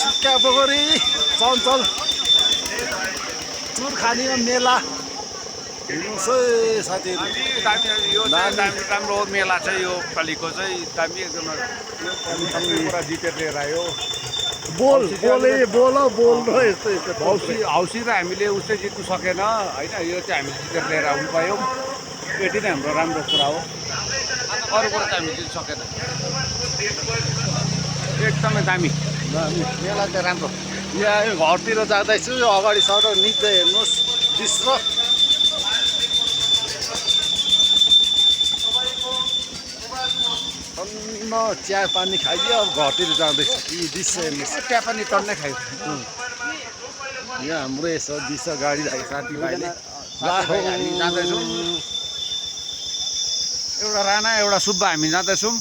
सिक्का पोखरी चञ्चल चुरखानीमा मेला हिँड्नुहोस् है साथीहरू। यो चाहिँ दामी राम्रो मेला चाहिँ यो पालिको चाहिँ दामी एकदम कुरा जितेर लिएर आयो। बोल बोल र यस्तो हौसी र हामीले उसै जित्नु सकेन होइन, यो चाहिँ हामीले जितेर लिएर आउनु पायौँ, यति नै हाम्रो राम्रो कुरा हो। अरू कुरा चाहिँ हामीले जित्नु सकेन। एकदमै दामी मेला चाहिँ राम्रो। यहाँ घरतिर जाँदैछु अगाडि सडक निक्दै हेर्नुहोस् दृश्य। टन्न चिया पानी खाइयो अब घरतिर जाँदैछु यी दृश्य हेर्नुहोस्। चिया पानी टन्नै खायो। यहाँ हाम्रो यसो दृश्य गाडी साथीभाइले हामी जाँदैछौँ, एउटा राणा एउटा सुब्बा हामी जाँदैछौँ।